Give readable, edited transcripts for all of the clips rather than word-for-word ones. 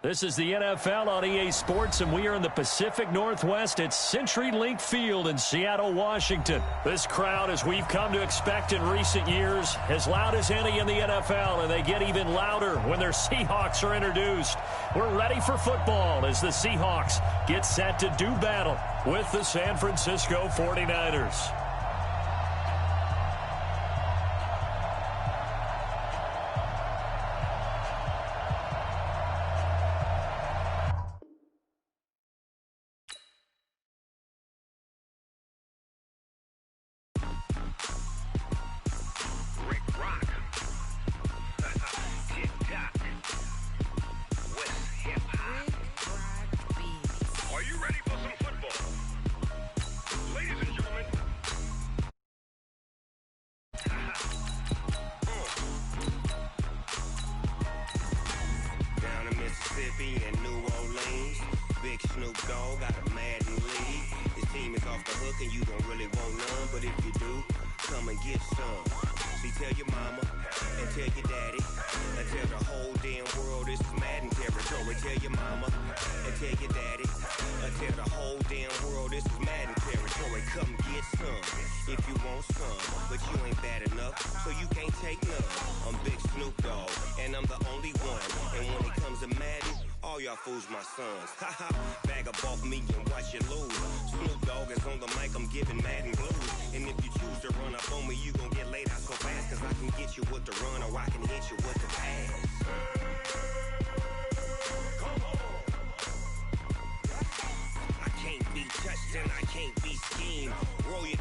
This is the NFL on EA Sports, and we are in the Pacific Northwest at CenturyLink Field in Seattle, Washington. This crowd, as we've come to expect in recent years, as loud as any in the NFL, and they get even louder when their Seahawks are introduced. We're ready for football as the Seahawks get set to do battle with the San Francisco 49ers. Bag up off me and watch you lose. Snoop Dogg is on the mic, I'm giving Madden blues. And if you choose to run up on me, you gon' get laid out so fast. Cause I can get you with the run or I can hit you with the pass. Come on. I can't be touched and I can't be schemed. Roll you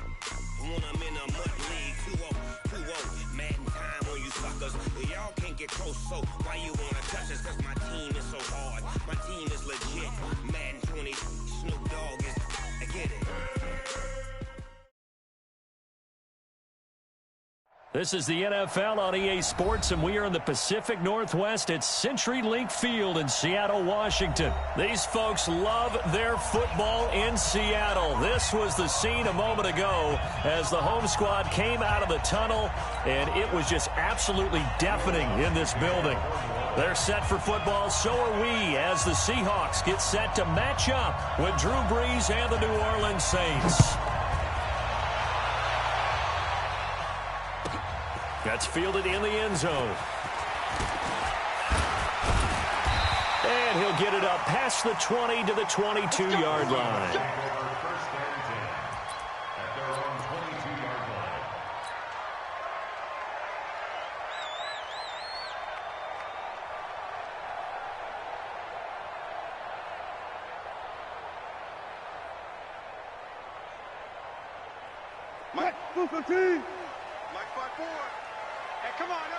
when I'm in a mud league. 2-0, Madden time on you suckers. Y'all can't get close, so why you wanna touch us? Cause my team is so hard. My team is legit. Madden 20, Snoop Dogg is, I get it. This is the NFL on EA Sports, and we are in the Pacific Northwest at CenturyLink Field in Seattle, Washington. These folks love their football in Seattle. This was the scene a moment ago as the home squad came out of the tunnel, and it was just absolutely deafening in this building. They're set for football, so are we, as the Seahawks get set to match up with Drew Brees and the New Orleans Saints. That's fielded in the end zone. And he'll get it up past the 20 to the 22-yard line. Mike, 215. Mike 5-4. Hey, come on, no.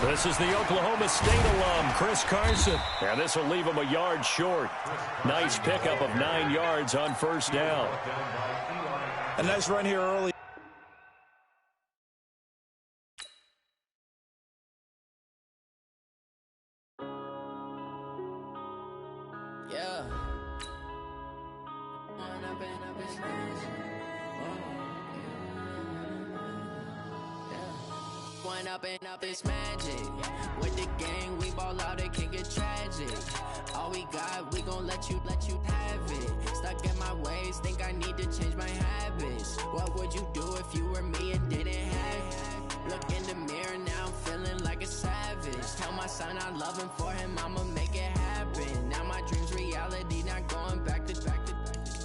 This is the Oklahoma State alum, Chris Carson. And this will leave him a yard short. Nice pickup of 9 yards on first down. A nice run here early. Yeah. Up is magic. With the gang, we ball out, it can get tragic. All we got, we gon' let you have it. Stuck in my ways, think I need to change my habits. What would you do if you were me and didn't have it? Look in the mirror, now I'm feeling like a savage. Tell my son I love him, for him I'ma make it happen. Now my dream's reality, not going back to back.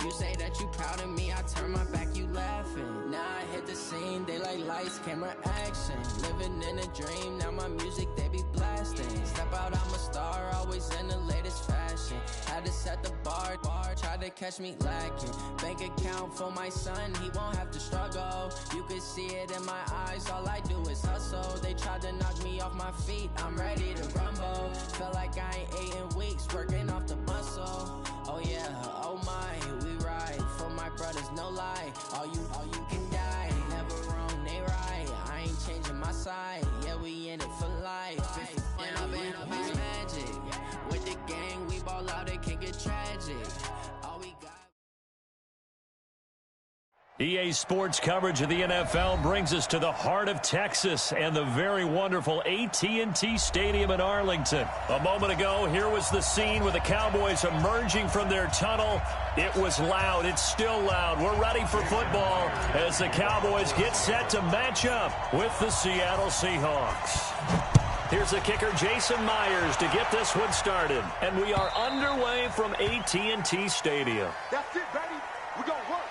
You say that you proud of me, I turn my back, you laughing. Now I hit the scene, they like lights, camera, action. Living in a dream, now my music, they be blasting. Step out, I'm a star, always in the latest fashion. Had to set the bar, try to catch me lacking. Bank account for my son, he won't have to struggle. You can see it in my eyes, all I do is hustle. They tried to knock me off my feet, I'm ready to rumble. Felt like I ain't ate in weeks, working off the muscle. Oh yeah, oh my, we ride for my brothers, no lie. All you can die, never wrong, they right. I ain't changing my side, yeah, we in it for life. When I've been up is magic. With the gang, we ball out, it can get tragic. All we got. EA Sports coverage of the NFL brings us to the heart of Texas and the very wonderful AT&T Stadium in Arlington. A moment ago, here was the scene with the Cowboys emerging from their tunnel. It was loud. It's still loud. We're ready for football as the Cowboys get set to match up with the Seattle Seahawks. Here's the kicker, Jason Myers, to get this one started. And we are underway from AT&T Stadium. That's it, baby. We're going to work.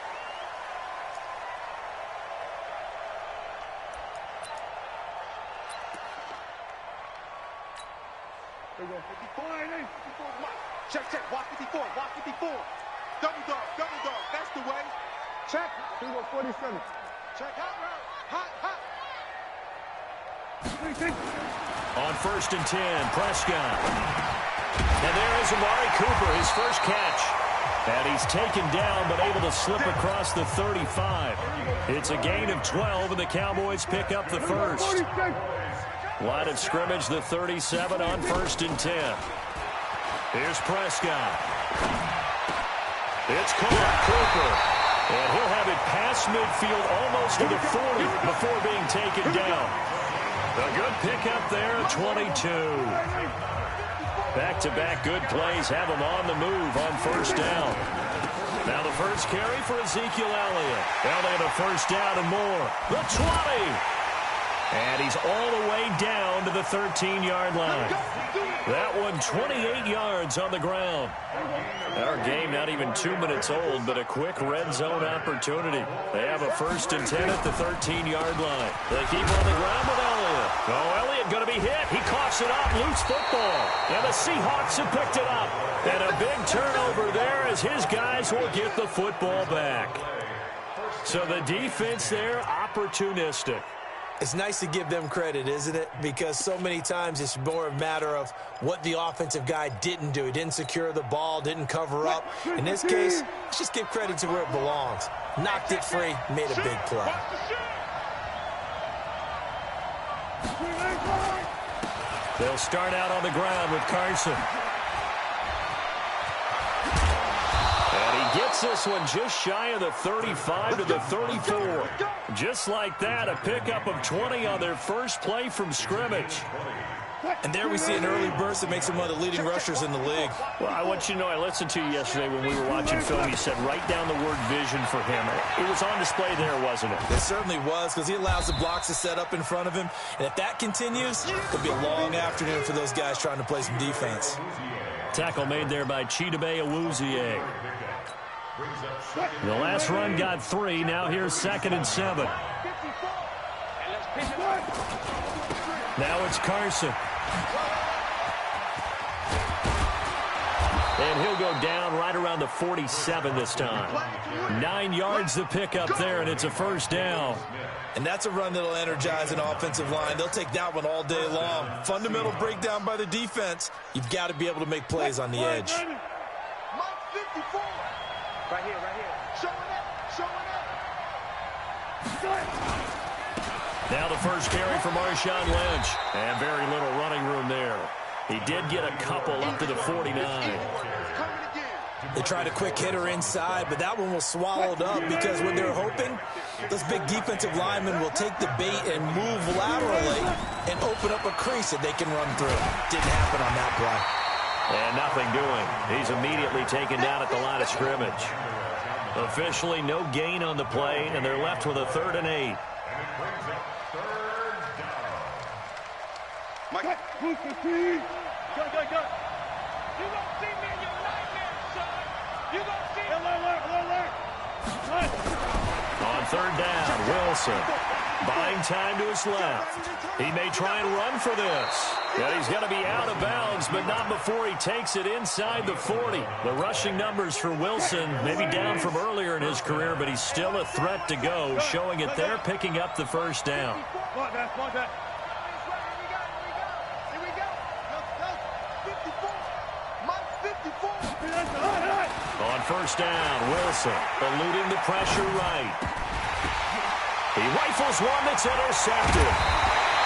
There we go. 54, ain't it? 54, check, check. Watch 54, watch 54. Double dog, that's the way. Check. Here we go, 47. Check, hot route. Hot. On 1st and 10, Prescott. And there is Amari Cooper, his first catch. And he's taken down, but able to slip across the 35. It's a gain of 12, and the Cowboys pick up the first. Line of scrimmage, the 37 on 1st and 10. Here's Prescott. It's caught, Cooper. And he'll have it past midfield almost to the 40 before being taken down. A good pickup there, 22. Back-to-back good plays have him on the move on 1st down. Now the first carry for Ezekiel Elliott. Elliott a first down and more. The 20. And he's all the way down to the 13-yard line. That one 28 yards on the ground. Our game not even 2 minutes old, but a quick red zone opportunity. They have a 1st and 10 at the 13-yard line. They keep on the ground with Elliott. Oh, Elliott going to be hit. He coughs it up, loose football. And the Seahawks have picked it up. And a big turnover there as his guys will get the football back. So the defense there, opportunistic. It's nice to give them credit, isn't it? Because so many times it's more a matter of what the offensive guy didn't do. He didn't secure the ball, didn't cover up. In this case, let's just give credit to where it belongs. Knocked it free, made a big play. They'll start out on the ground with Carson. Gets this one just shy of the 35 to the 34. Just like that, a pickup of 20 on their first play from scrimmage. And there we see an early burst that makes him one of the leading rushers in the league. Well, I want you to know, I listened to you yesterday when we were watching film. You said write down the word vision for him. It was on display there, wasn't it? It certainly was, because he allows the blocks to set up in front of him. And if that continues, it'll be a long afternoon for those guys trying to play some defense. Tackle made there by Chidobe Awuzie. The last run got 3. Now here's 2nd and 7. Now it's Carson. And he'll go down right around the 47 this time. 9 yards to pick up there, and it's a 1st down. And that's a run that'll energize an offensive line. They'll take that one all day long. Fundamental breakdown by the defense. You've got to be able to make plays on the edge. Right here. Showing up. Now the first carry for Marshawn Lynch. And very little running room there. He did get a couple up to the 49. They tried a quick hitter inside, but that one was swallowed up because what they're hoping, those big defensive linemen will take the bait and move laterally and open up a crease that they can run through. Didn't happen on that play. And nothing doing. He's immediately taken down at the line of scrimmage. Officially no gain on the play, and they're left with a 3rd and 8. Mike, go. You won't see me in your nightmares, son. You won't see me. Alert. On 3rd down, Wilson. Buying time to his left. He may try and run for this. Yeah, he's going to be out of bounds, but not before he takes it inside the 40. The rushing numbers for Wilson may be down from earlier in his career, but he's still a threat to go, showing it there, picking up the 1st down. Here we go. Go. 54. Mike, 54. On 1st down, Wilson eluding the pressure right. He rifles one that's intercepted.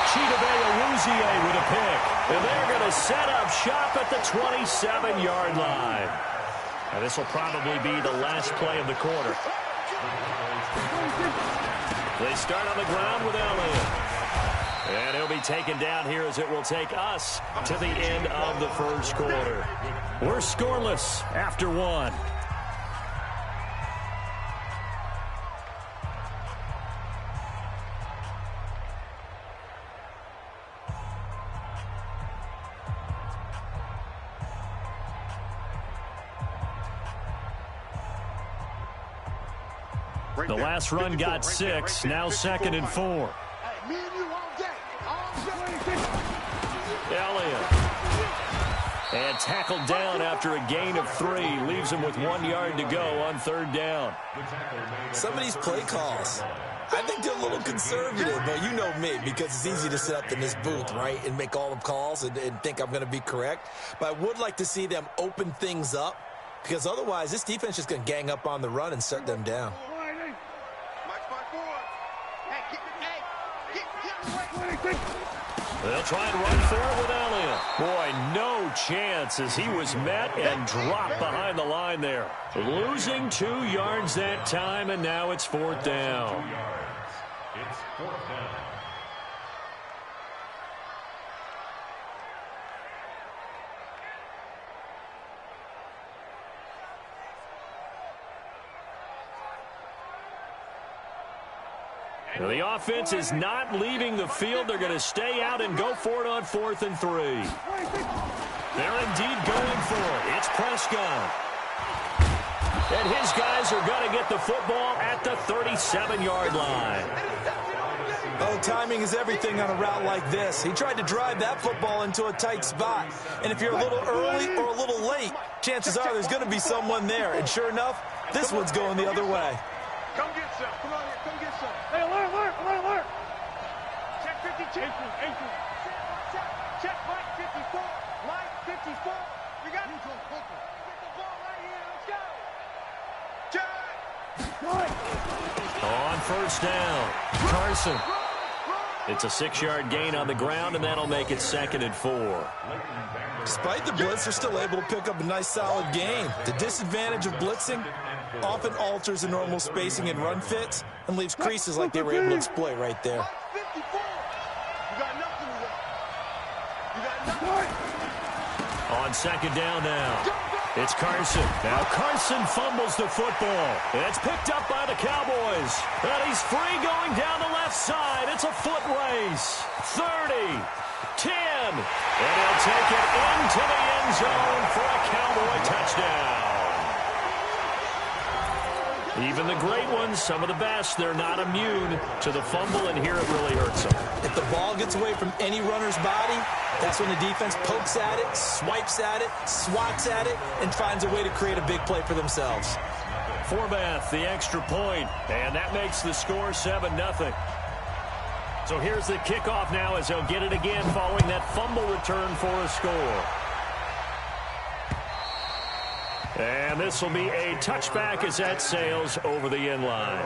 Chidobe Awuzie with a pick. And they're going to set up shop at the 27-yard line. And this will probably be the last play of the quarter. They start on the ground with Elliott. And he'll be taken down here as it will take us to the end of the first quarter. We're scoreless after one. The last run got 6, now 2nd and 4. Elliott. And tackled down after a gain of 3. Leaves him with 1 yard to go on 3rd down. Some of these play calls, I think they're a little conservative, but you know me, because it's easy to sit up in this booth, right, and make all the calls and think I'm going to be correct. But I would like to see them open things up, because otherwise this defense is going to gang up on the run and shut them down. They'll try and run for it with Elliott. Boy, no chance as he was met and dropped behind the line there. Losing 2 yards that time, and now it's 4th down. It's 4th down. The offense is not leaving the field. They're going to stay out and go for it on 4th and 3. They're indeed going for it. It's Prescott. And his guys are going to get the football at the 37-yard line. Oh, timing is everything on a route like this. He tried to drive that football into a tight spot. And if you're a little early or a little late, chances are there's going to be someone there. And sure enough, this one's going the other way. Come get some. Come on here. Come get some. Hey, alert. Check 52. Check Mike 54. Mike 54. You got it. Get the ball right here. Let's go. Check. On 1st down, Carson. It's a 6-yard gain on the ground, and that'll make it 2nd and 4. Despite the blitz, they're still able to pick up a nice solid gain. The disadvantage of blitzing often alters the normal spacing and run fits and leaves creases like they were able to exploit right there. On 2nd down now, it's Carson. Now Carson fumbles the football. It's picked up by the Cowboys. And he's free going down the left side. It's a foot race. 30, 10, and he'll take it into the end zone for a Cowboy touchdown. Even the great ones, some of the best, they're not immune to the fumble, and here it really hurts them. If the ball gets away from any runner's body, that's when the defense pokes at it, swipes at it, swats at it, and finds a way to create a big play for themselves. Forbath, the extra point, and that makes the score 7-0. So here's the kickoff now as they'll get it again following that fumble return for a score. And this will be a touchback as that sails over the end line.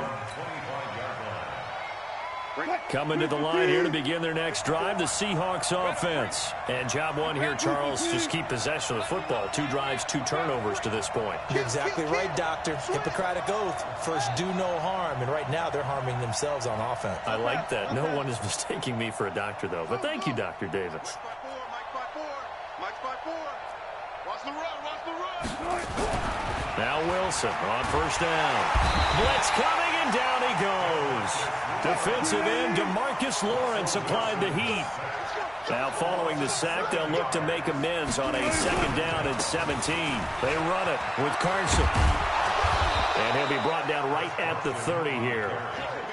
Coming to the line here to begin their next drive, the Seahawks offense. And job one here, Charles, just keep possession of the football. 2 drives, 2 turnovers to this point. You're exactly right, Doctor. Hippocratic oath. First, do no harm. And right now, they're harming themselves on offense. I like that. No one is mistaking me for a doctor, though. But thank you, Dr. Davis. Mike's by 4. Watch the run. Now Wilson on 1st down. Blitz coming, and down he goes. Defensive end DeMarcus Lawrence applied the heat. Now following the sack, they'll look to make amends on a 2nd down and 17. They run it with Carson. And he'll be brought down right at the 30 here.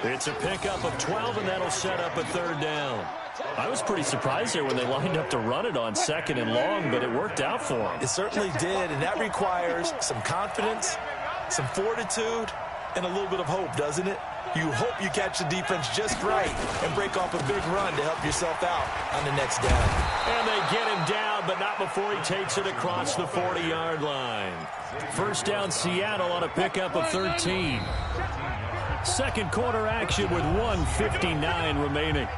It's a pickup of 12, and that'll set up a 3rd down. I was pretty surprised there when they lined up to run it on 2nd and long, but it worked out for them. It certainly did, and that requires some confidence, some fortitude, and a little bit of hope, doesn't it? You hope you catch the defense just right and break off a big run to help yourself out on the next down. And they get him down, but not before he takes it across the 40-yard line. 1st down Seattle on a pickup of 13. 2nd quarter action with 1:59 remaining.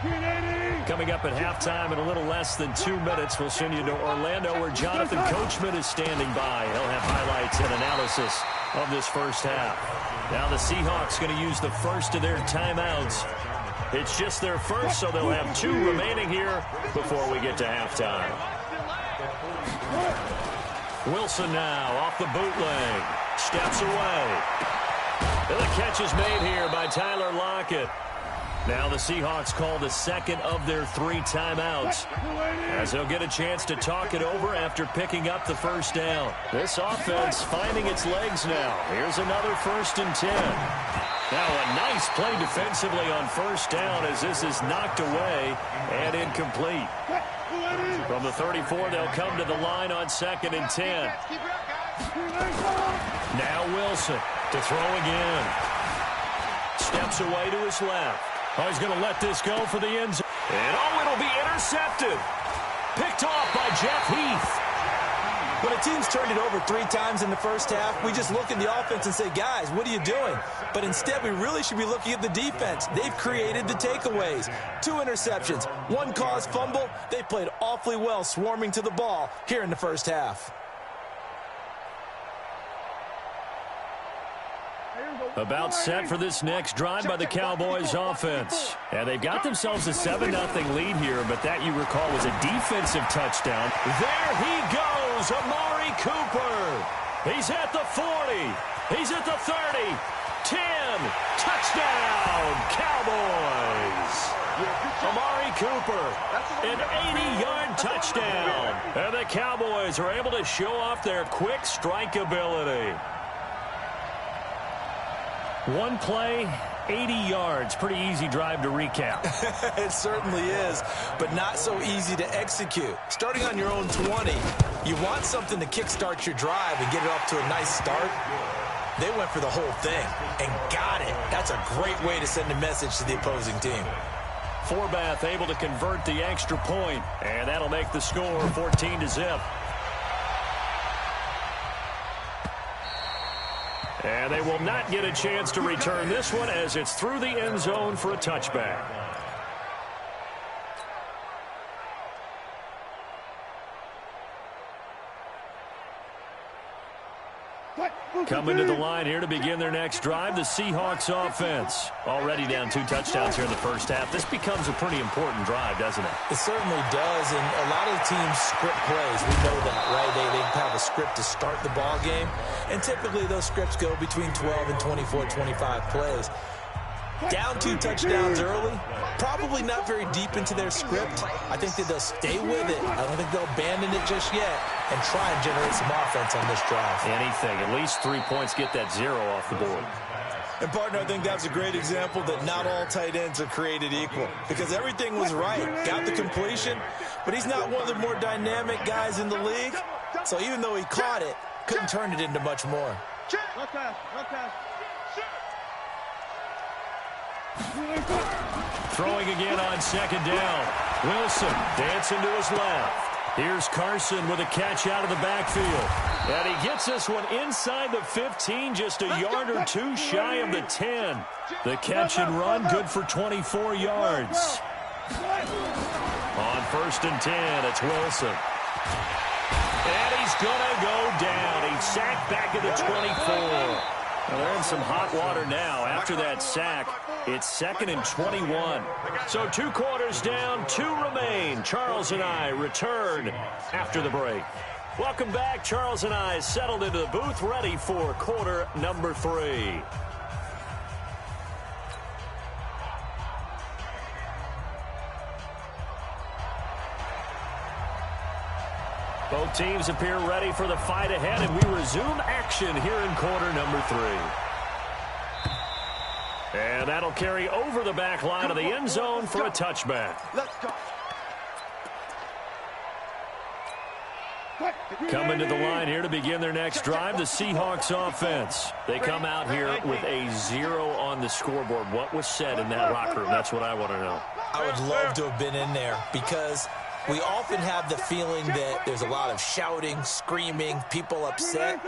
Green 80. Coming up at halftime in a little less than 2 minutes, we'll send you to Orlando where Jonathan Coachman is standing by. He'll have highlights and analysis of this first half. Now the Seahawks going to use the first of their timeouts. It's just their first, so they'll have 2 remaining here before we get to halftime. Wilson now off the bootleg. Steps away. And the catch is made here by Tyler Lockett. Now the Seahawks call the second of their 3 timeouts, as they'll get a chance to talk it over after picking up the first down. This offense finding its legs now. Here's another 1st and 10. Now a nice play defensively on first down as this is knocked away and incomplete. From the 34, they'll come to the line on 2nd and 10. Now Wilson to throw again. Steps away to his left. Oh, he's going to let this go for the end zone. And, oh, it'll be intercepted. Picked off by Jeff Heath. When a team's turned it over 3 times in the first half, we just look at the offense and say, guys, what are you doing? But instead, we really should be looking at the defense. They've created the takeaways. 2 interceptions, 1 caused fumble. They played awfully well swarming to the ball here in the first half. About set for this next drive by the Cowboys offense. And they've got themselves a 7-0 lead here, but that, you recall, was a defensive touchdown. There he goes, Amari Cooper. He's at the 40. He's at the 30. 10. Touchdown, Cowboys. Amari Cooper, an 80-yard touchdown. And the Cowboys are able to show off their quick strike ability. 1 play, 80 yards. Pretty easy drive to recap. It certainly is, but not so easy to execute. Starting on your own 20, you want something to kickstart your drive and get it off to a nice start. They went for the whole thing and got it. That's a great way to send a message to the opposing team. Forbath able to convert the extra point, and that'll make the score 14-0. And they will not get a chance to return this one as it's through the end zone for a touchback. Coming to the line here to begin their next drive, the Seahawks offense. Already down 2 touchdowns here in the first half. This becomes a pretty important drive, doesn't it? It certainly does, and a lot of the teams script plays. We know that, right? They have a script to start the ball game, and typically those scripts go between 12 and 24, 25 plays. Down 2 touchdowns early, probably not very deep into their script. I think that they'll stay with it. I don't think they'll abandon it just yet and try and generate some offense on this drive. Anything. At least 3 points, get that 0 off the board. And, partner, I think that's a great example that not all tight ends are created equal, because everything was right. Got the completion, but he's not one of the more dynamic guys in the league. So even though he caught it, couldn't turn it into much more. Throwing again on 2nd down. Wilson dancing to his left. Here's Carson with a catch out of the backfield. And he gets this one inside the 15, just a yard or 2 shy of the 10. The catch and run good for 24 yards. On 1st and 10, it's Wilson. And he's going to go down. He's sacked back at the 24. Well, they're in some hot water now. After that sack, it's 2nd and 21. So 2 quarters down, 2 remain. Charles and I return after the break. Welcome back. Charles and I settled into the booth, ready for quarter number 3. Both teams appear ready for the fight ahead, and we resume action here in quarter number 3. And that'll carry over the back line of the end zone for a touchback. Let's go. Coming to the line here to begin their next drive, the Seahawks offense. They come out here with a 0 on the scoreboard. What was said in that locker room? That's what I want to know. I would love to have been in there, because we often have the feeling that there's a lot of shouting, screaming, people upset.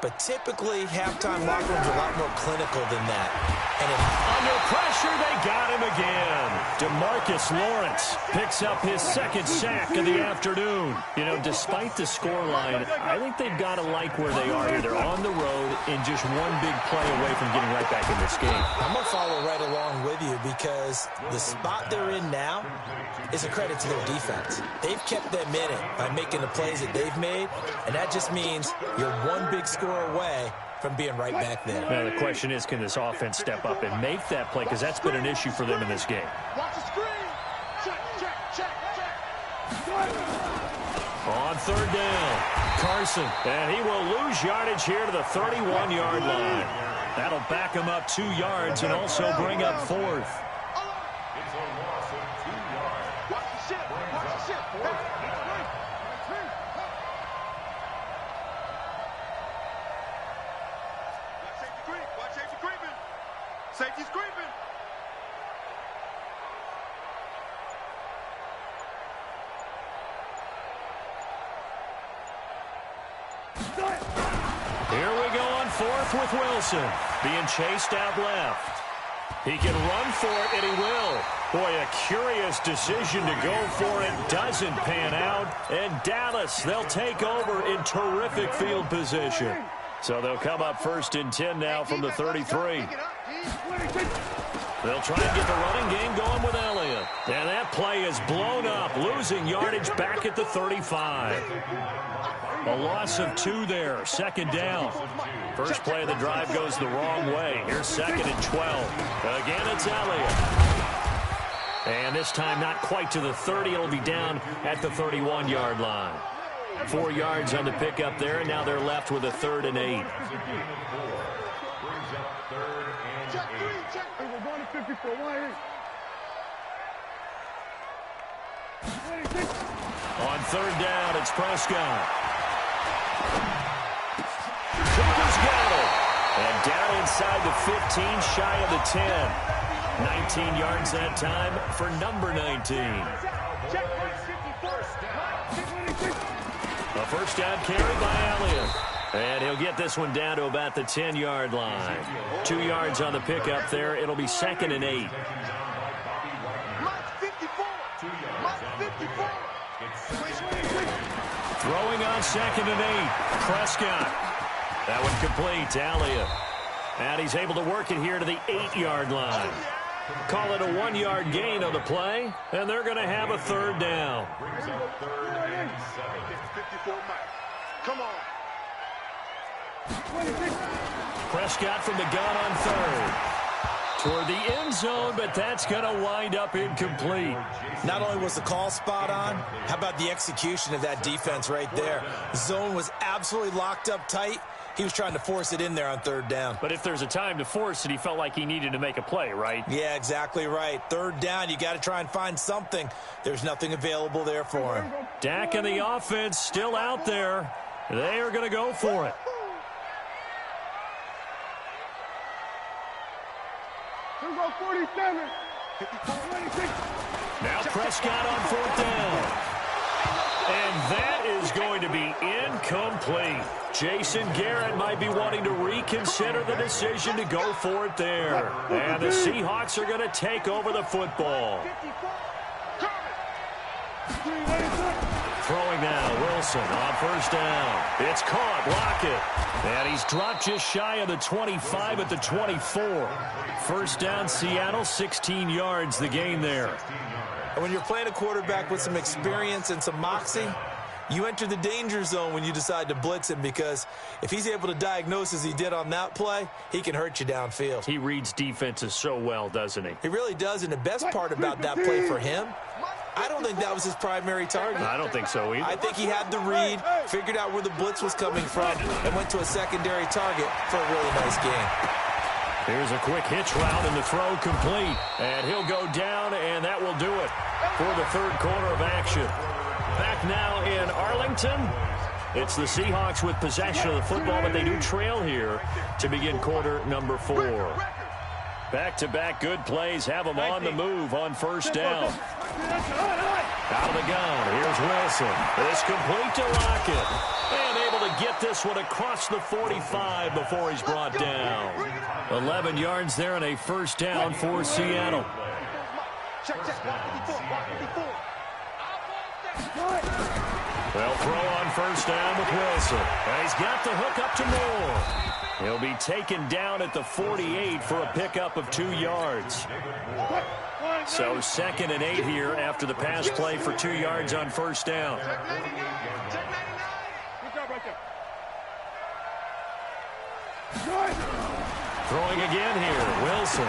But typically, halftime locker rooms are a lot more clinical than that. And under pressure, they got him again. DeMarcus Lawrence picks up his second sack of the afternoon. You know, despite the scoreline, I think they've got to like where they are here. They're on the road and just one big play away from getting right back in this game. I'm going to follow right along with you because the spot they're in now is a credit to their defense. They've kept them in it by making the plays that they've made, and that just means you're one big score away from being right back there. Now, the question is, can this offense step up and make that play? Because that's been an issue for them in this game. Watch the screen. Check. On third down, Carson, and he will lose yardage here to the 31-yard line. That'll back him up 2 yards and also bring up fourth. It's a loss of 2 yards. Watch the ship. Watch safety creeping. Safety's creeping. Here we go on fourth with Wilson. Being chased out left. He can run for it, and he will. Boy, a curious decision to go for it. Doesn't pan out. And Dallas, they'll take over in terrific field position. So they'll come up first and 10 now from the 33. They'll try and get the running game going with Elliott. And that play is blown up, losing yardage back at the 35. A loss of 2 there, second down. First play of the drive goes the wrong way. Here's second and 12. Again, it's Elliott. And this time not quite to the 30. It'll be down at the 31-yard line. 4 yards on the pickup there, and now they're left with a 3rd and 8. On third down, it's Prescott. Cooper's got it. And down inside the 15, shy of the 10. 19 yards that time for number 19. A first down carry by Elliott. And he'll get this one down to about the 10-yard line. 2 yards on the pickup there. It'll be 2nd and 8. Throwing on 2nd and 8. Prescott. That one complete to Elliott. And he's able to work it here to the 8-yard line. Call it a 1-yard gain on the play, and they're going to have a 3rd down. Come on. Prescott from the gun on 3rd. Toward the end zone, but that's going to wind up incomplete. Not only was the call spot on, how about the execution of that defense right there? The zone was absolutely locked up tight. He was trying to force it in there on 3rd down. But if there's a time to force it, he felt like he needed to make a play, right? Yeah, exactly right. 3rd down, you got to try and find something. There's nothing available there for him. Dak and the offense still out there. They are going to go for it. Here we go, 47. Now Prescott on 4th down. And that is going to be incomplete. Jason Garrett might be wanting to reconsider the decision to go for it there. And the Seahawks are going to take over the football. Throwing now, Wilson on 1st down. It's caught, Lockett. And he's dropped just shy of the 25 at the 24. First down, Seattle, 16 yards the gain there. And when you're playing a quarterback with some experience and some moxie, you enter the danger zone when you decide to blitz him, because if he's able to diagnose as he did on that play, he can hurt you downfield. He reads defenses so well, doesn't he? He really does, and the best part about that play for him, I don't think that was his primary target. I don't think so either. I think he had the read, figured out where the blitz was coming from, and went to a secondary target for a really nice gain. Here's a quick hitch route, and the throw complete. And he'll go down, and that will do it for the 3rd quarter of action. Back now in Arlington. It's the Seahawks with possession of the football, but they do trail here to begin quarter number 4. Back-to-back good plays have them on the move on 1st down. Out of the gun, here's Wilson. It's complete to Lockett. And able to get this one across the 45 before he's brought down. 11 yards there and a first down for Seattle. They'll throw on first down with Wilson. And he's got the hook up to Moore. He'll be taken down at the 48 for a pickup of 2 yards. So 2nd and 8 here after the pass play for 2 yards on first down. Throwing again here, Wilson.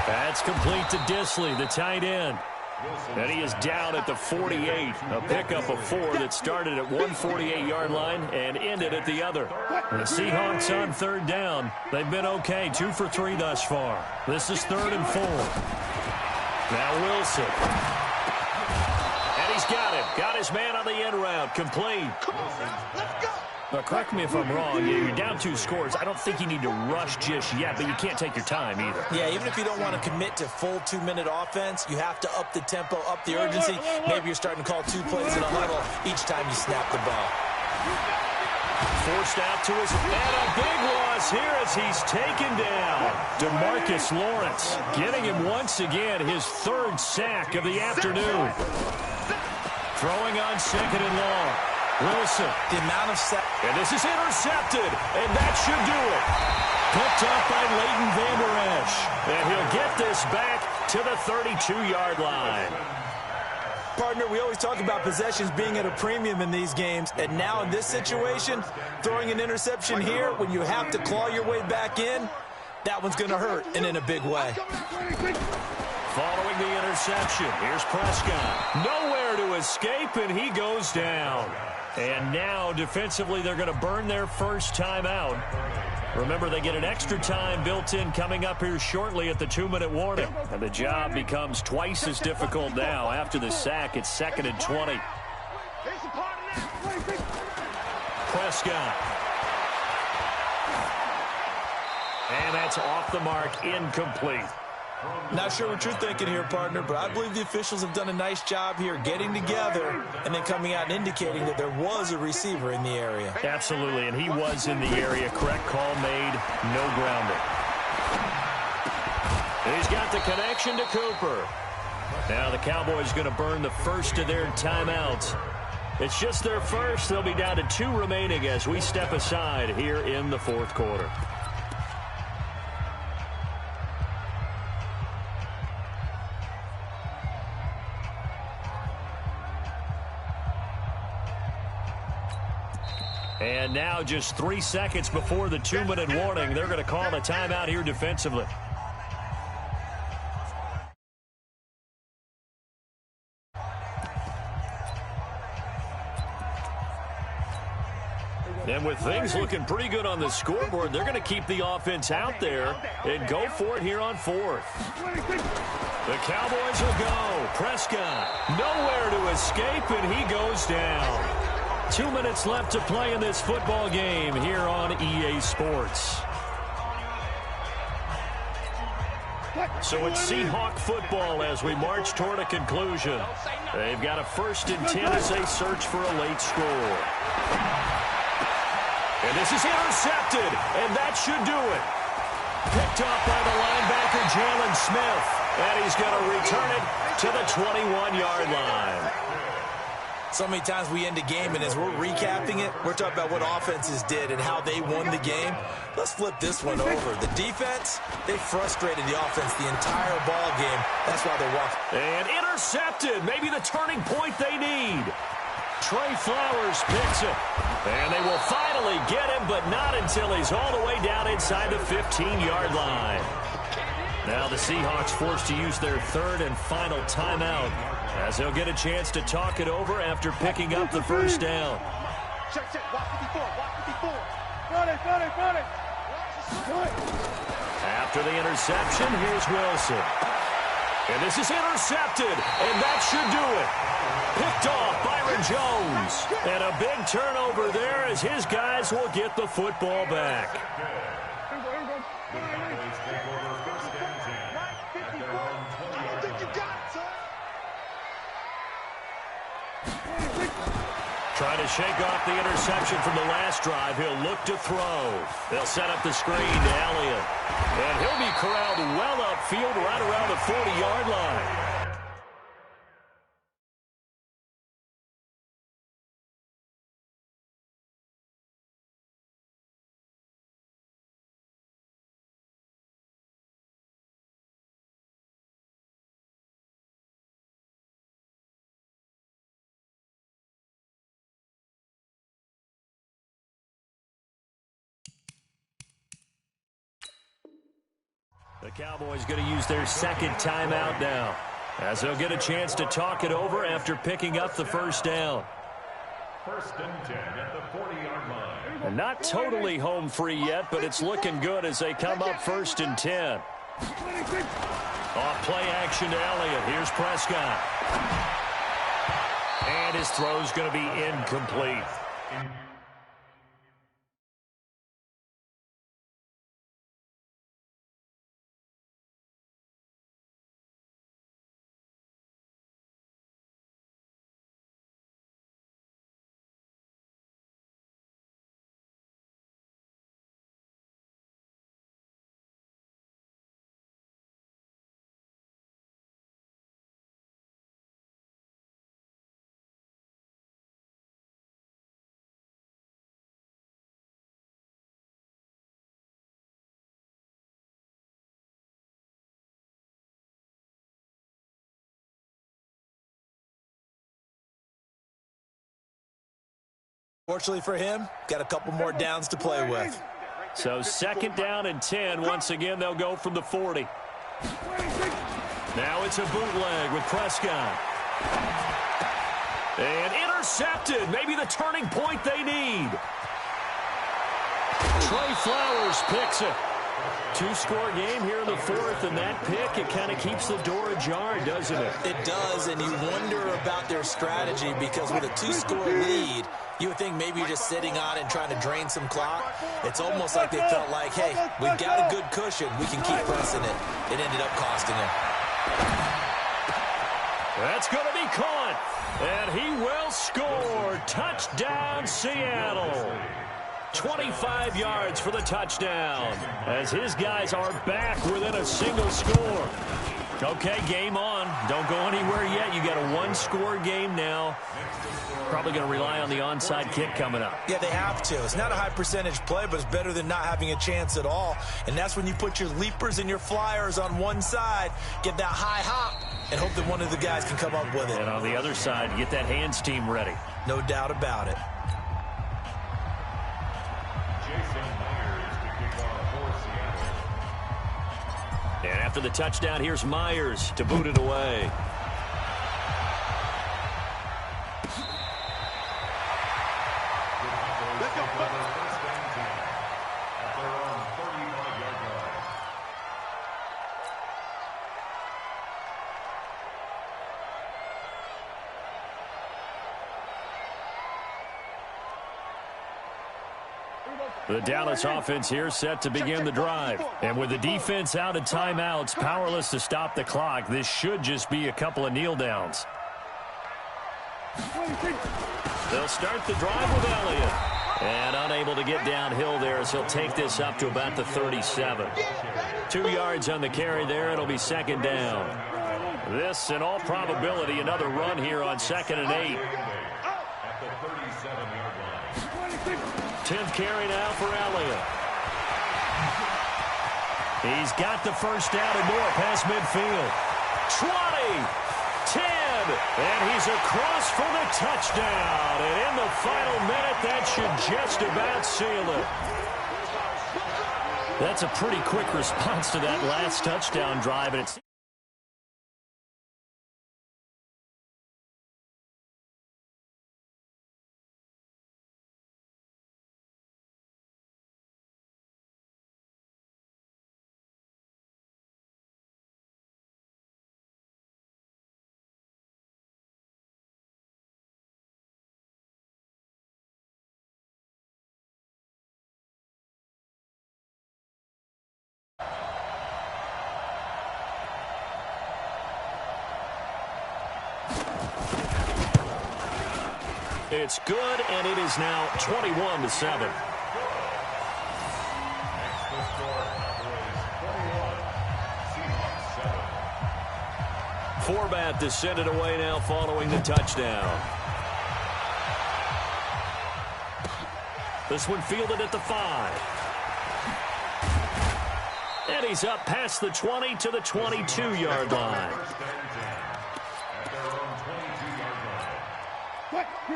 That's complete to Disley, the tight end. And he is down at the 48, a pickup of 4 that started at one 48-yard line and ended at the other. The Seahawks on third down. They've been okay, 2 for 3 thus far. This is 3rd and 4. Now Wilson. And he's got it. Got his man on the end route. Complete. Now, correct me if I'm wrong. You're down 2 scores. I don't think you need to rush just yet, but you can't take your time either. Yeah, even if you don't want to commit to full 2-minute offense, you have to up the tempo, up the urgency. Maybe you're starting to call 2 plays in a huddle each time you snap the ball. Forced out to his, and a big loss here as he's taken down. DeMarcus Lawrence getting him once again, his 3rd sack of the afternoon. Throwing on 2nd and long. Wilson. The amount of sacks. And this is intercepted, and that should do it. Picked up by Leighton Vander Esch. And he'll get this back to the 32-yard line. Partner, we always talk about possessions being at a premium in these games, and now in this situation, throwing an interception here when you have to claw your way back in, that one's going to hurt, and in a big way. Following the interception, here's Prescott. Nowhere to escape, and he goes down. And now, defensively, they're going to burn their first timeout. Remember, they get an extra time built in coming up here shortly at the 2-minute warning. And the job becomes twice as difficult now. After the sack, it's 2nd and 20. Prescott. And that's off the mark, incomplete. Not sure what you're thinking here, partner, but I believe the officials have done a nice job here getting together and then coming out and indicating that there was a receiver in the area. Absolutely, and he was in the area. Correct call made, no grounding. He's got the connection to Cooper. Now the Cowboys going to burn the first of their timeouts. It's just their first. They'll be down to 2 remaining as we step aside here in the 4th quarter. And now just 3 seconds before the 2-minute warning, they're going to call a timeout here defensively. And with things looking pretty good on the scoreboard, they're going to keep the offense out there and go for it here on 4th. The Cowboys will go. Prescott, nowhere to escape, and he goes down. 2 minutes left to play in this football game here on EA Sports. So it's Seahawk football as we march toward a conclusion. They've got a 1st and 10 as they search for a late score. And this is intercepted, and that should do it. Picked up by the linebacker, Jalen Smith, and he's going to return it to the 21-yard line. So many times we end a game, and as we're recapping it, we're talking about what offenses did and how they won the game. Let's flip this one over. The defense, they frustrated the offense the entire ball game. That's why they're walking. And intercepted. Maybe the turning point they need. Trey Flowers picks it. And they will finally get him, but not until he's all the way down inside the 15-yard line. Now the Seahawks forced to use their 3rd and final timeout as they'll get a chance to talk it over after picking up the first down. Check, watch 54, watch 54. Got it. After the interception, here's Wilson. And this is intercepted, and that should do it. Picked off Byron Jones. And a big turnover there as his guys will get the football back. Trying to shake off the interception from the last drive. He'll look to throw. They'll set up the screen to Elliott. And he'll be corralled well upfield right around the 40-yard line. The Cowboys going to use their second timeout now, as they'll get a chance to talk it over after picking up the first down. First and 10 at the 40-yard line. And not totally home free yet, but it's looking good as they come up first and 10. Off play action to Elliott. Here's Prescott. And his throw's going to be incomplete. Fortunately for him, got a couple more downs to play with. So second down and 10. Once again, they'll go from the 40. Now it's a bootleg with Prescott. And intercepted. Maybe the turning point they need. Trey Flowers picks it. Two-score game here in the fourth, and that pick, it kind of keeps the door ajar, doesn't it? It does, and you wonder about their strategy because with a two-score lead, you would think maybe you're just sitting on it and trying to drain some clock. It's almost like they felt like, hey, we've got a good cushion. We can keep pressing it. It ended up costing them. That's going to be caught, and he will score. Touchdown, Seattle. 25 yards for the touchdown as his guys are back within a single score. Okay, game on. Don't go anywhere yet. You got a one-score game now. Probably going to rely on the onside kick coming up. Yeah, they have to. It's not a high-percentage play, but it's better than not having a chance at all. And that's when you put your leapers and your flyers on one side, get that high hop, and hope that one of the guys can come up with it. And on the other side, get that hands team ready. No doubt about it. And after the touchdown, here's Myers to boot it away. The Dallas offense here set to begin the drive. And with the defense out of timeouts, powerless to stop the clock, this should just be a couple of kneel downs. They'll start the drive with Elliott. And unable to get downhill there as he'll take this up to about the 37. 2 yards on the carry there. It'll be second down. This, in all probability, another run here on 2nd and 8. 10th carry now for Elliott. He's got the first down and more past midfield. 20, 10, and he's across for the touchdown. And in the final minute, that should just about seal it. That's a pretty quick response to that last touchdown drive, and it's It's good, and it is now 21-7. Forbat to send it away now following the touchdown. This one fielded at the 5. And he's up past the 20 to the 22-yard line.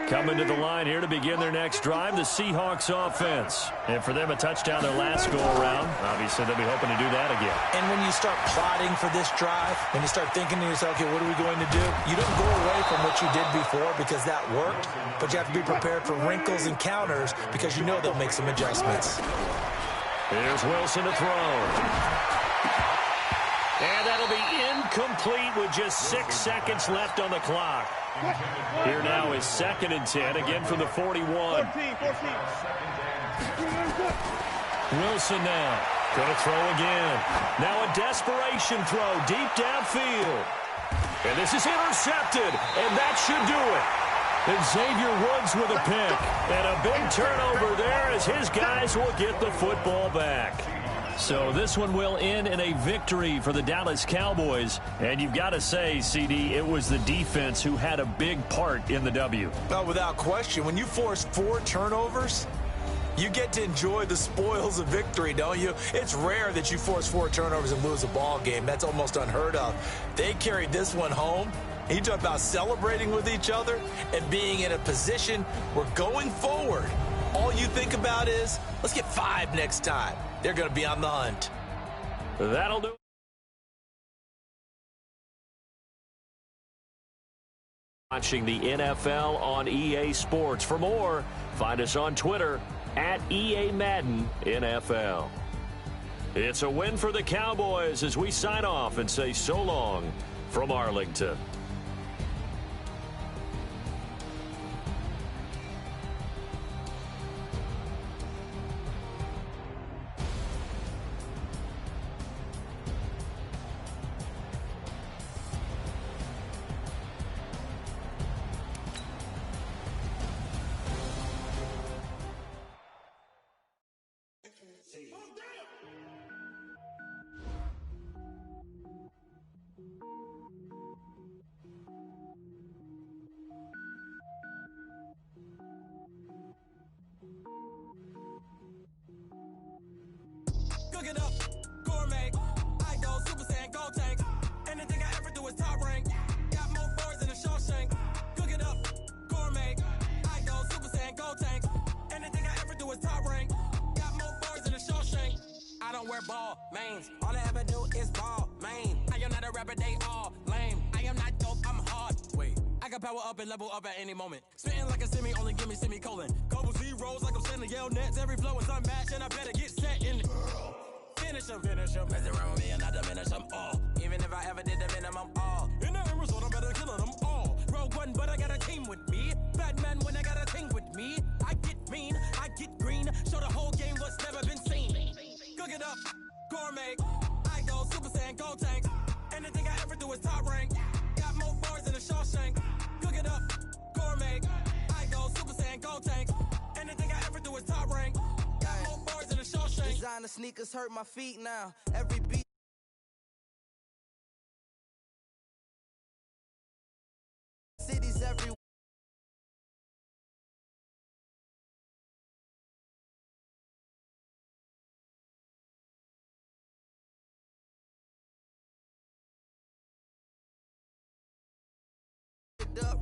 Coming to the line here to begin their next drive, the Seahawks offense. And for them, a touchdown their last go-around. Obviously, they'll be hoping to do that again. And when you start plotting for this drive, when you start thinking to yourself, okay, what are we going to do? You don't go away from what you did before because that worked, but you have to be prepared for wrinkles and counters because you know they'll make some adjustments. Here's Wilson to throw. And that'll be incomplete with just 6 seconds left on the clock. Here now is 2nd and 10, again from the 41. 14. Wilson now going to throw again. Now a desperation throw deep downfield. And this is intercepted, and that should do it. And Xavier Woods with a pick. And a big turnover there as his guys will get the football back. So this one will end in a victory for the Dallas Cowboys. And you've got to say, CD, it was the defense who had a big part in the W. Well, without question, when you force 4 turnovers, you get to enjoy the spoils of victory, don't you? It's rare that you force 4 turnovers and lose a ball game. That's almost unheard of. They carried this one home. You talk about celebrating with each other and being in a position where going forward, all you think about is, let's get 5 next time. They're going to be on the hunt. That'll do. Watching the NFL on EA Sports. For more, find us on Twitter at EA Madden NFL. It's a win for the Cowboys as we sign off and say so long from Arlington. Cook it up, gourmet. I go Super Saiyan, go tank. Anything I ever do is top rank. Got more boards than a Shawshank. Cook it up, gourmet. I go Super Saiyan, go tank. Anything I ever do is top rank. Got more boards than a Shawshank. I don't wear ball mains. All I ever do is ball main. I am not a rapper, they all lame. I am not dope, I'm hard. Wait, I can power up and level up at any moment. Spitting like a semi, only give me semicolon. Couple zeros like I'm sending yell nets. Every flow is unmatched and I better get set in. Finish them. Mess around with me and I diminish them all. Even if I ever did the minimum all. In the end result, I better kill them all. Rogue One, but I got a team with me. Batman when I got a thing with me. I get mean, I get green. Show the whole game what's never been seen. Cook it up, gourmet. I go Super Saiyan, go tank. Anything I ever do is top rank. Got more bars than a Shawshank. Cook it up, gourmet. I go Super Saiyan, go tank. Anything I ever do is top rank. Got more bars than a Shawshank. Designer sneakers hurt my feet now. Every beat. Cities everywhere.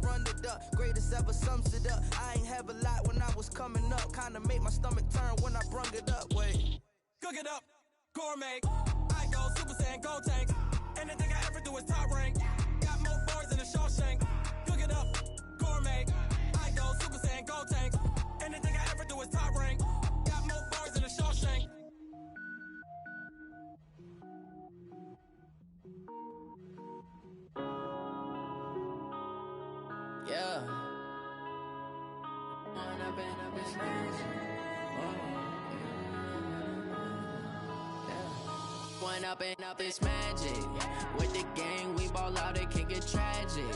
Run it up, greatest ever sums it up. I ain't have a lot when I was coming up. Kinda made my stomach turn when I brung it up. Wait. Cook it up, gourmet. I go Super Saiyan, go tank. Anything I ever do is top rank. Got more bars than a Shawshank. Cook it up, gourmet. I go Super Saiyan, go tank. Anything I ever do is top rank. Got more bars than a Shawshank. Yeah. One up, it's magic. With the gang, we ball out, it can get tragic.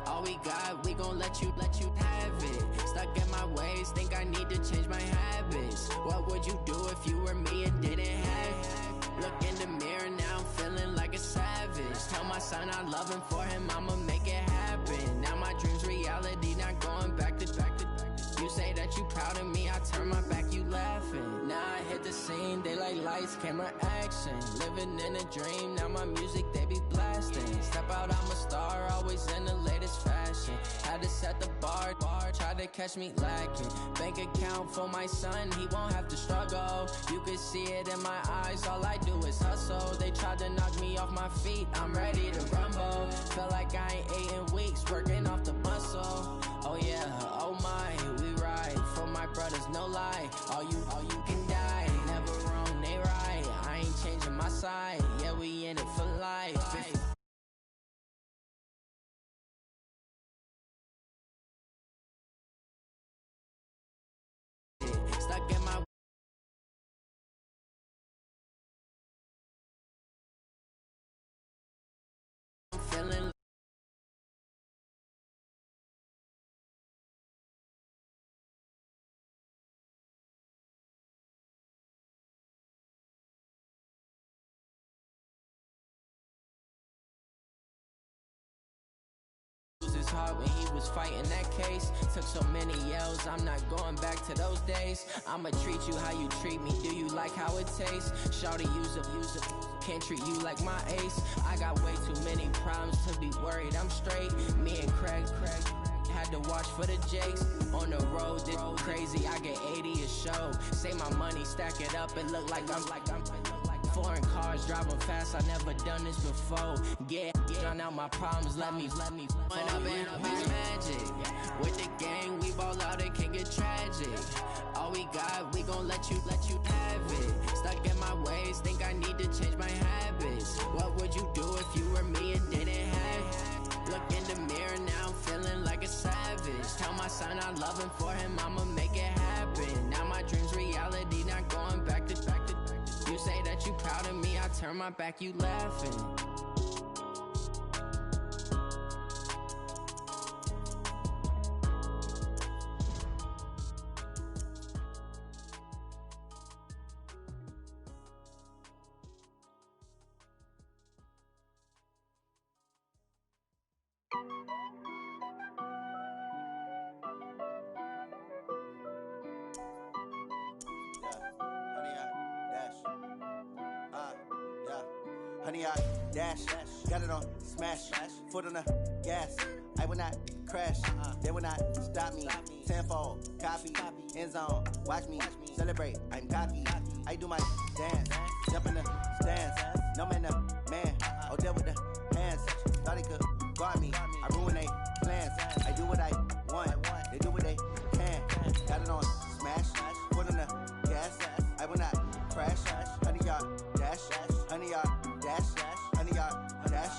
All we got, we gon' let you have it. Stuck in my ways, think I need to change my habits. What would you do if you were me and didn't have it? Look in the mirror, now I'm feeling like a savage. Tell my son I love him, for him I'ma make it happen. Now my dream's reality, not going back to. You say that you proud of me, I turn my back, you laughing. Now I hit the scene, they like lights, camera, action. Living in a dream, now my music, they be blasting. Step out, I'm a star, always in the latest fashion. Had to set the bar, try to catch me lacking. Bank account for my son, he won't have to struggle. You can see it in my eyes, all I do is hustle. They tried to knock me off my feet, I'm ready to rumble. Feel like I ain't ate in weeks, working off the muscle. Oh yeah, oh my, we ride for my brothers, no lie. All you can die, never wrong, they right. I ain't changing my side, yeah, we in it for life. Stuck in my feeling. His heart when he was fighting that case. Took so many yells, I'm not going back to those days. I'ma treat you how you treat me. Do you like how it tastes? Shawty, use it. Can't treat you like my ace. I got way too many problems to be worried. I'm straight. Me and Craig had to watch for the Jakes. On the road, this crazy. I get 80 a show. Save my money, stack it up. It look like I'm foreign cars, driving fast, I never done this before. Get drown out my problems, let me Went up and up, it's magic. With the gang, we ball out, it can get tragic. All we got, we gon' let you have it. Stuck in my ways, think I need to change my habits. What would you do if you were me and didn't have it? Look in the mirror, now I'm feeling like a savage. Tell my son I love him, for him I'ma make it happen. Now my dream's reality, not going back to. You say that you proud of me, I turn my back, you laughing. Honey, I dash, got it on smash, foot on the gas. I will not crash, they will not stop me. Tenfold, copy, end zone, watch me celebrate. I'm cocky, I do my dance, jump in the stands. No man, the man, oh there with the hands. Thought he could guard me, I ruin they plans. I do what I want, they do what they can. Got it on smash, foot on the gas. I will not crash, honey, y'all dash, honey, y'all dash, honey, y'all dash,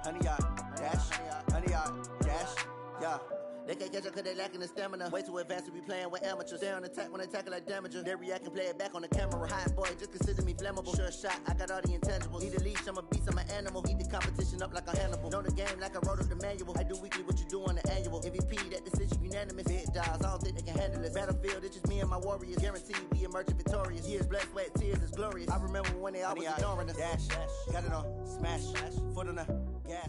honey, y'all dash, honey, y'all dash, yeah. They can't catch up cause they lacking the stamina. Way too advanced to be playing with amateurs. Stay on attack when they tackle like damager. They react and play it back on the camera. Hot boy, just consider me flammable. Sure shot, I got all the intangibles. Need a leash, I'm a beast, I'm an animal. Eat the competition up like a Hannibal. Know the game like I wrote up the manual. I do weekly what you do on the annual. MVP, that decision unanimous. Big dogs, I don't think they can handle this. Battlefield, it's just me and my warriors. Guaranteed we emerge victorious. Years, blood, sweat, tears, is glorious. I remember when they always ignoring us. Dash, got it on smash, foot on the gas.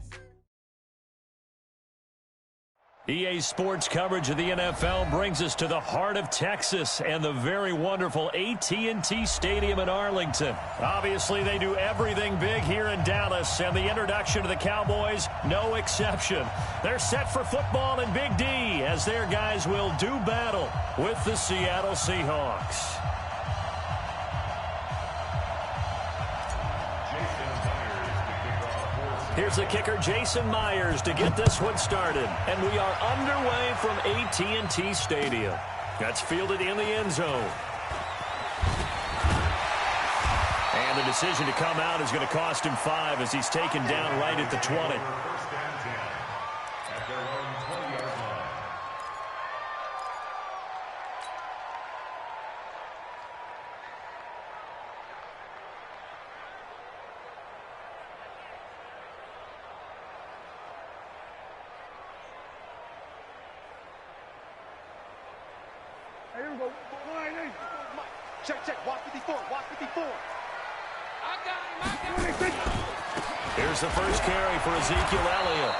EA Sports coverage of the NFL brings us to the heart of Texas and the very wonderful AT&T Stadium in Arlington. Obviously, they do everything big here in Dallas, and the introduction to the Cowboys, no exception. They're set for football in Big D as their guys will do battle with the Seattle Seahawks. Here's the kicker, Jason Myers, to get this one started. And we are underway from AT&T Stadium. That's fielded in the end zone. And the decision to come out is going to cost him 5 as he's taken down right at the 20. Check. Watch 54. Watch 54. I got him. Here's the first carry for Ezekiel Elliott.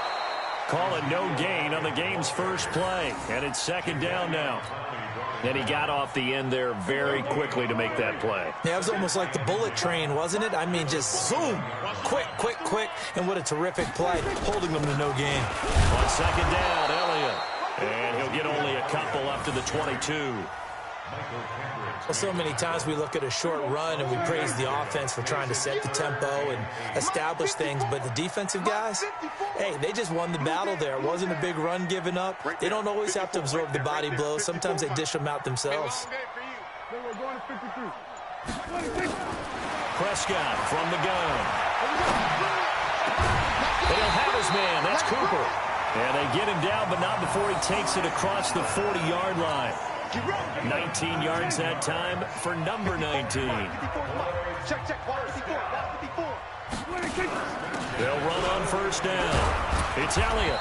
Call it no gain on the game's first play. And it's second down now. And he got off the end there very quickly to make that play. Yeah, it was almost like the bullet train, wasn't it? I mean, just zoom. Quick. And what a terrific play, holding them to no gain. On second down, Elliott. And he'll get only a couple up to the 22. Well, so many times we look at a short run and we praise the offense for trying to set the tempo and establish things, but the defensive guys, hey, they just won the battle there. It wasn't a big run given up. They don't always have to absorb the body blows. Sometimes they dish them out themselves. Prescott from the gun. They'll have his man. That's Cooper. And they get him down, but not before he takes it across the 40-yard line. 19 yards that time for number 19. They'll run on first down. It's Elliott.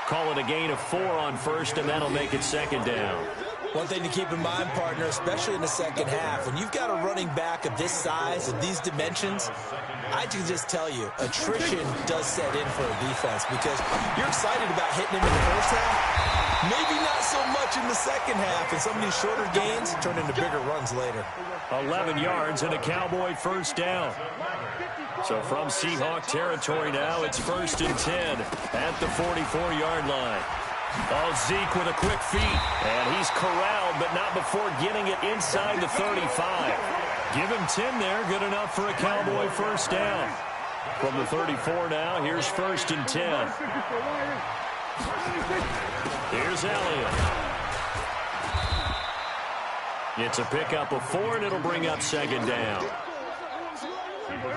Call it a gain of 4 on first, and that'll make it second down. One thing to keep in mind, partner, especially in the second half, when you've got a running back of this size, of these dimensions, I can just tell you, attrition does set in for a defense because you're excited about hitting him in the first half, maybe not so much in the second half, and some of these shorter gains turn into bigger runs later. 11 yards and a Cowboy first down. So from Seahawk territory now, it's 1st and 10 at the 44-yard line. Oh, Zeke with a quick feed, and he's corralled, but not before getting it inside the 35. Give him 10 there, good enough for a Cowboy first down. From the 34 now, here's 1st and 10. Here's Elliott. It's a pickup of 4, and it'll bring up second down.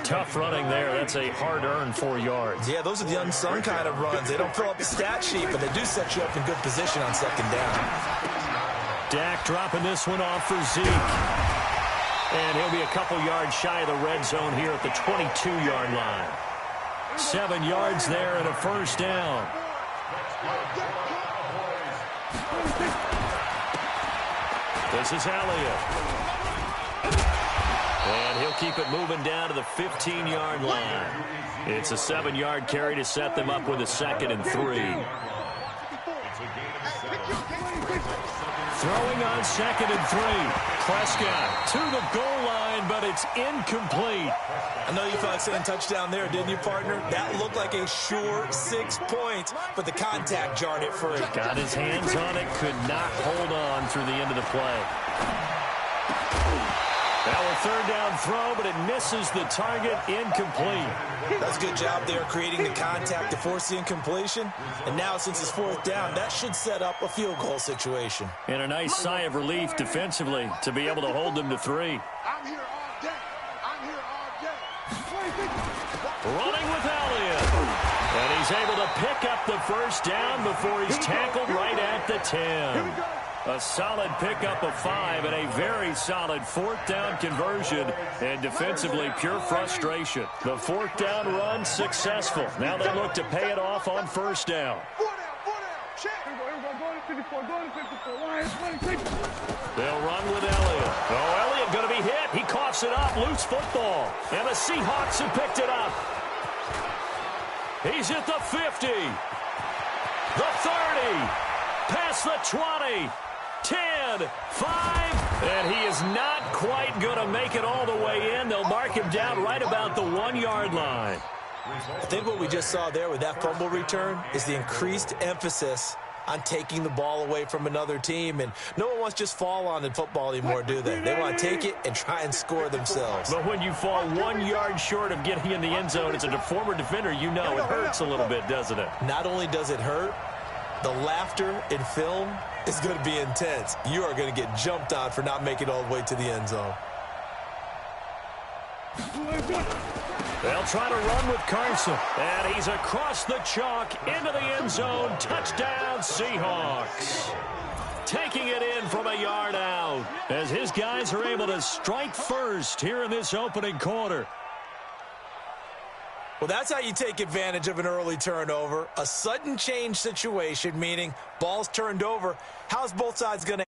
Tough running there. That's a hard-earned 4 yards. Yeah, those are the unsung kind of runs. They don't fill up the stat sheet, but they do set you up in good position on second down. Dak dropping this one off for Zeke. And he'll be a couple yards shy of the red zone here at the 22-yard line. 7 yards there and a first down. This is Elliott. And he'll keep it moving down to the 15-yard line. It's a 7-yard carry to set them up with a 2nd and 3. Throwing on 2nd and 3. Prescott to the goal line, but it's incomplete. I know you felt like saying touchdown there, didn't you, partner? That looked like a sure 6 points, but the contact jarred it free. Got his hands on it, could not hold on through the end of the play. Now a 3rd down throw, but it misses the target, incomplete. That's a good job there creating the contact to force the incompletion. And now since it's 4th down, that should set up a field goal situation. And a nice sigh of relief defensively to be able to hold them to 3. I'm here all day. I'm here all day. Running with Elliott. And he's able to pick up the first down before he's tackled right at the 10. A solid pickup of 5 and a very solid 4th down conversion. And defensively, pure frustration. The 4th down run successful. Now they look to pay it off on first down. They'll run with Elliott. Oh, Elliott going to be hit. He coughs it up. Loose football. And the Seahawks have picked it up. He's at the 50. The 30. Past the 20. 10, 5, and he is not quite going to make it all the way in. They'll mark him down right about the 1-yard line. I think what we just saw there with that fumble return is the increased emphasis on taking the ball away from another team. And no one wants to just fall on in football anymore, do they? They want to take it and try and score themselves. But when you fall 1 yard short of getting in the end zone as a former defender, you know it hurts a little bit, doesn't it? Not only does it hurt, the laughter in film is going to be intense. You are going to get jumped on for not making it all the way to the end zone. They'll try to run with Carson. And he's across the chalk into the end zone. Touchdown, Seahawks. Taking it in from a yard out as his guys are able to strike first here in this opening quarter. Well, that's how you take advantage of an early turnover. A sudden change situation, meaning ball's turned over. How's both sides going to